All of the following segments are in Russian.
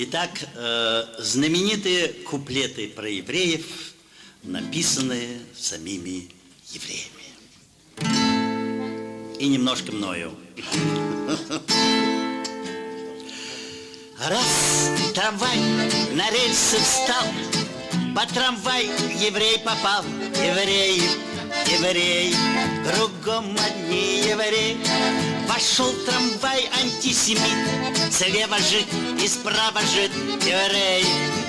Итак, знаменитые куплеты про евреев, написанные самими евреями. И немножко мною. Раз трамвай на рельсы встал, по трамвай еврей попал. Евреи, евреи, кругом одни евреи. Вошел трамвай антисемит, слева жид и справа жид. Евреи,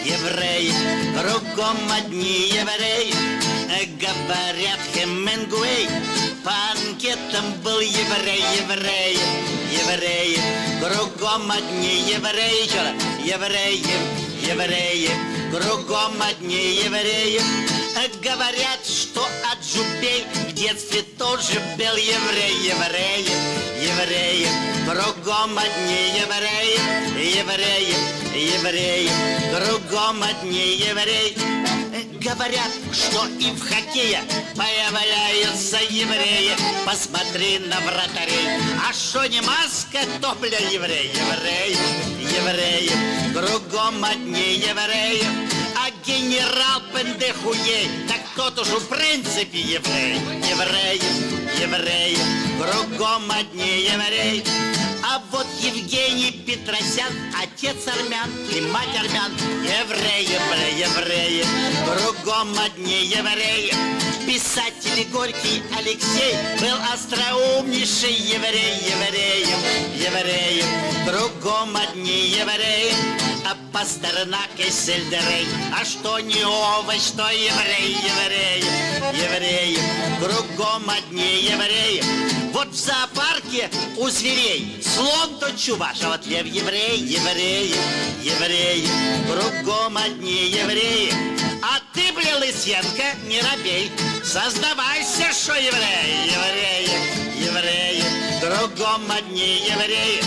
евреи, кругом одни евреи. Говорят, Хемингуэй по анкетам был еврей, евреи, евреи, кругом одни евреи. Еще раз. Евреи, евреи, кругом одни евреи. Говорят, что Аджубей в детстве тоже был еврей, евреи, евреи, кругом одни евреи, евреи, евреи, кругом одни евреи. Говорят, что и в хоккее появляются евреи. Посмотри на вратарей. А что не маска, то, бля, еврей, евреи, евреи, кругом одни евреи. А генерал Пендехуей, так тот уж в принципе еврей. Евреи, евреи, кругом одни евреи. А вот Евгений Петросян, отец армян и мать армян. Евреи, бля, евреи, кругом одни евреи. Писатель Горький Алексей был остроумнейший еврей, евреи, евреи, кругом одни евреи. А Пастернак и Сельдерей, а что не овощ, что еврей, евреи, евреи, кругом одни евреи. Вот в зоопарке у зверей слон то чуваш, а вот лев еврей, евреи, евреи, кругом одни евреи. А ты, бля, Лысенко, не робей, создавайся, что евреи, евреи, евреи, кругом одни евреи.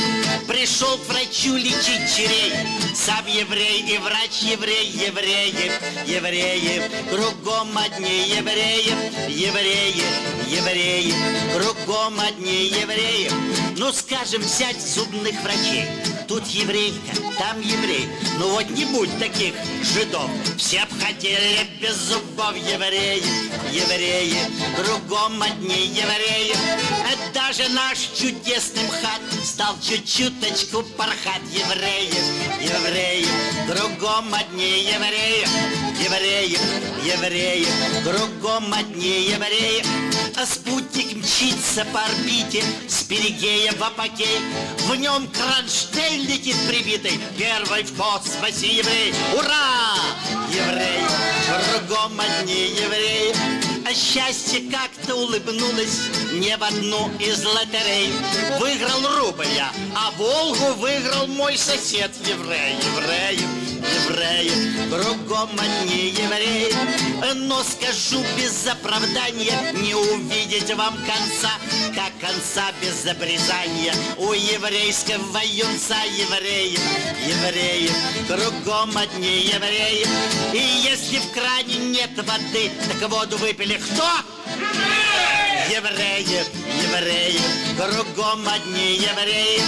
Пришел к врачу лечить черей, сам еврей и врач еврей, евреи, евреи, кругом одни евреи, евреи, евреи, кругом одни евреи. Ну, скажем, взять зубных врачей. Тут еврейка, там еврей. Ну вот не будь таких жидов, все б хотели без зубов. Евреи, евреи, кругом одни евреи. Даже наш чудесный МХАТ стал чуть-чуточку порхать. Евреи, евреи, кругом одни евреи. Евреи, евреи, кругом одни евреи. А спутник мчится по орбите с перигея в апогей. В нем кронштейн летит прибитый, первый в космосе еврей. Ура! Евреи, кругом одни евреи. А счастье как-то улыбнулось не в одну из лотерей. Выиграл рубль я, а Волгу выиграл мой сосед. Еврей, евреи, евреи, кругом одни евреи. Но скажу без оправдания, не увидеть вам конца, как конца без обрезания у еврейского юнца. Евреи, евреи, кругом одни евреи. И если в кране нет воды, так воду выпили кто? Евреи, евреи, кругом одни евреи.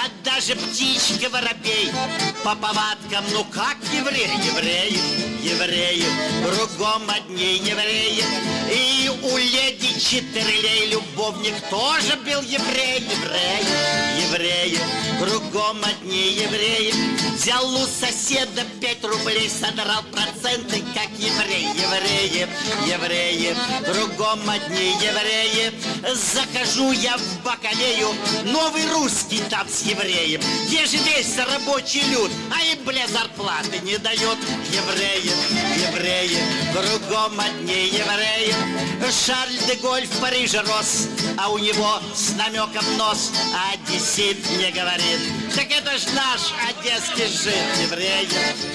А даже птичка воробей по повадкам, ну как евреи, евреи, евреи, кругом одни евреи. И у леди Читерлей любовник тоже был еврей, евреи, евреи, кругом одни евреи. Взял у соседа 5 рублей, содрал проценты, как еврей, евреи, евреи, кругом одни евреи. Захожу я в Бакалею, новый русский там с евреем. Где же весь рабочий люд, а им, бля, зарплаты не дает. Евреи, евреи, кругом одни евреи. Шарль де Голль в Париже рос, а у него с намеком нос. А одессит мне говорит, так это ж наш одесский жид. Евреи,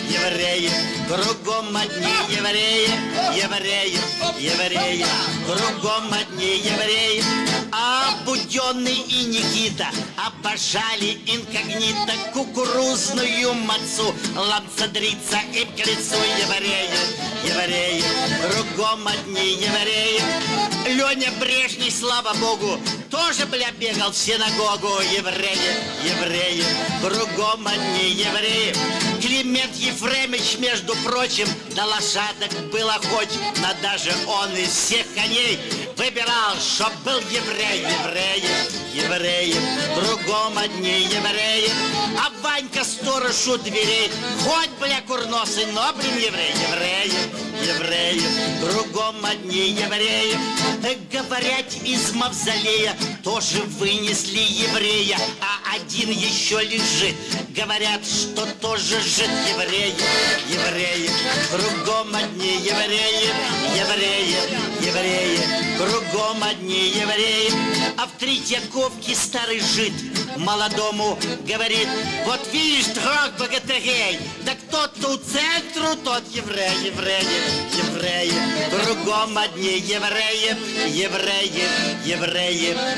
евреи, кругом одни евреи. Евреи, евреи, кругом одни евреи. А Буденный и Никита обожали инкогнито кукурузную мацу, ламцадрица им к лицу. Евреи, евреи, кругом одни евреи. Леня Брежний, слава богу, тоже, бля, бегал в синагогу. Евреи, евреи, кругом одни евреи. Климент Ефремович, между прочим, на лошадок был охоч, но даже он из всех коней выбирал, чтоб был еврей. Евреи, кругом одни евреи. А Ванька сторож у дверей, хоть, бля, курносый, но, блин, евреи, кругом одни евреи. Говорят, из мавзолея тоже вынесли еврея, а один еще лежит. Говорят, что тоже жид. Евреи, кругом одни евреи. Евреи, кругом одни евреи. А в Третьяковке старый жид молодому говорит: вот видишь, трог богатырей, да кто-то у центру, тот евреи. Кругом одни евреи.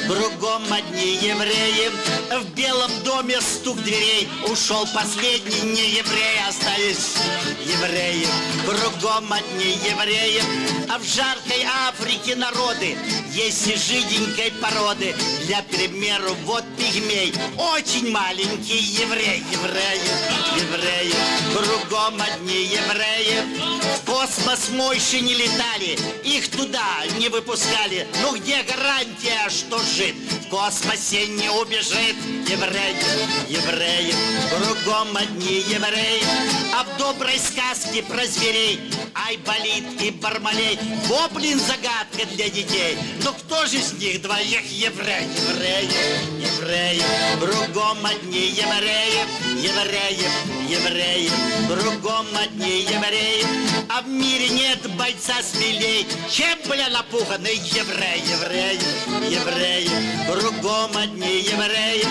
Кругом одни евреи. В Белом доме стук дверей. Ушел последний не еврей, остались евреи. Кругом одни евреи. А в жаркой Африке народы есть и жиденькой породы. Для примеру, вот пигмей, очень маленький еврей. Евреи, кругом одни евреи. В космос мойши не летали, их туда не выпускали. Ну где гарантия, что жид в космосе не убежит? Евреи, кругом одни евреи. А в доброй сказке про зверей Айболит и Бармалей, во, блин, загадка для детей. Но кто же из них двоих еврей? Евреи, кругом одни евреи. Евреи, кругом одни евреи. А в мире нет бойца смелей, чем, бля, напуганный еврей. Евреи, кругом одни евреи.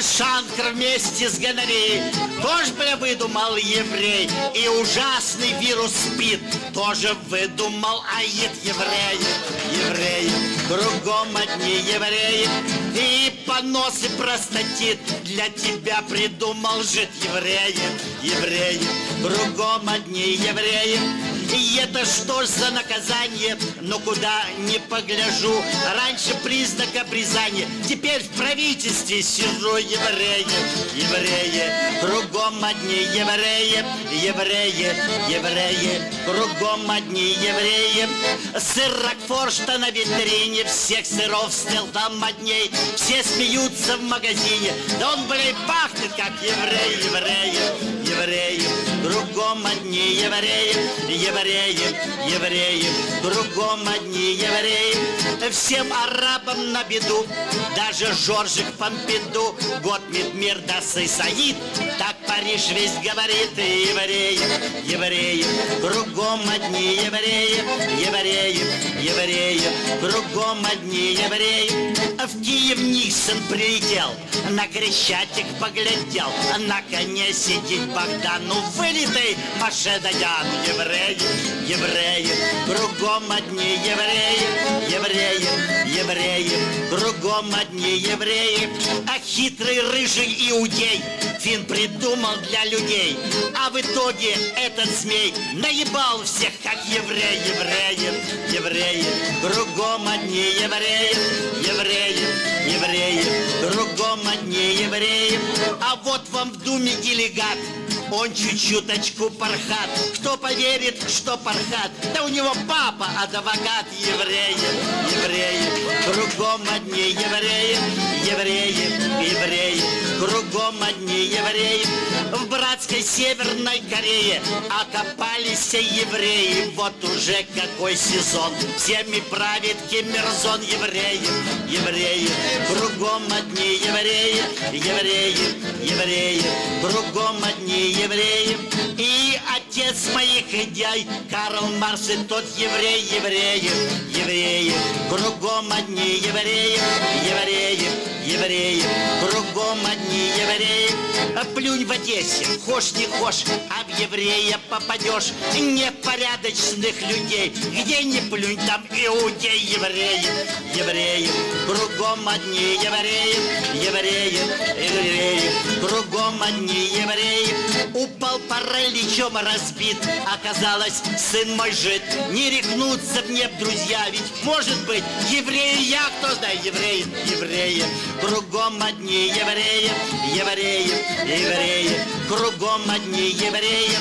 Шанкр вместе с гонореей тоже, бля, выдумал еврей. И ужасный вирус СПИД тоже выдумал аид. Евреи, кругом одни евреи. И понос и простатит для тебя придумал жид. Евреи, кругом одни евреи. И это что ж за наказание? Ну куда не погляжу, раньше признак обрезания, теперь в правительстве сижу. Евреи, кругом одни евреи. Евреи, кругом одни евреи. Сыр Рокфор, что на витрине всех сыров стоял там модней. Все смеются в магазине, да он, блин, пахнет как еврей. Евреи, кругом одни евреи. Евреи, кругом одни евреи. Всем арабам на беду, даже Жоржик Помпиду. Год мир даст и Саид, так Париж весь говорит. Евреи, кругом одни евреи. Евреи, кругом одни евреи. В Киев Никсон прилетел, на Крещатик поглядел, на коне сидит Богдан, ну вылитый Маше Даян. Евреи, кругом одни евреи, кругом одни евреи. А хитрый рыжий иудей фин придумал для людей, а в итоге этот змей наебал всех, как евреи. Кругом одни евреи. Кругом одни евреи. А вот вам в Думе делегат, он чуть-чуточку пархат. Кто поверит, что пархат? Да у него папа адвокат. Евреи, кругом одни евреи. Кругом одни евреи. В братской Северной Корее окопались евреи. Вот уже какой сезон, всеми правит Ким Ир Сен. Евреи, кругом одни евреи. Кругом одни евреи. И отец моих идей Карл Маркс, и тот еврей. Евреи, кругом одни евреи. Кругом одни евреи. Плюнь в Одессе, хошь не хошь, а в еврея попадешь. Непорядочных людей, где не плюнь, там иудей. Евреи, кругом одни евреи. Кругом одни евреи. Упал параличом разбит, оказалось, сын мой жид. Не рехнуться мне, друзья, ведь может быть евреи я, кто знает, евреи. кругом одни евреи, евреи, евреи, кругом одни евреи.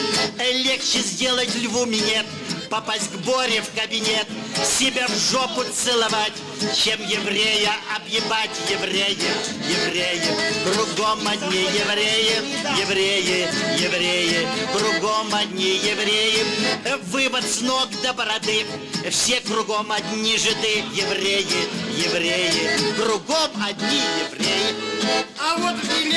Легче сделать льву минет, попасть к Боре в кабинет, себя в жопу целовать, чем еврея объебать. Евреи, евреи, кругом одни евреи, евреи, евреи, кругом одни евреи. Вывод с ног до бороды, все кругом одни жиды. Евреи, евреи, кругом одни евреи. А вот и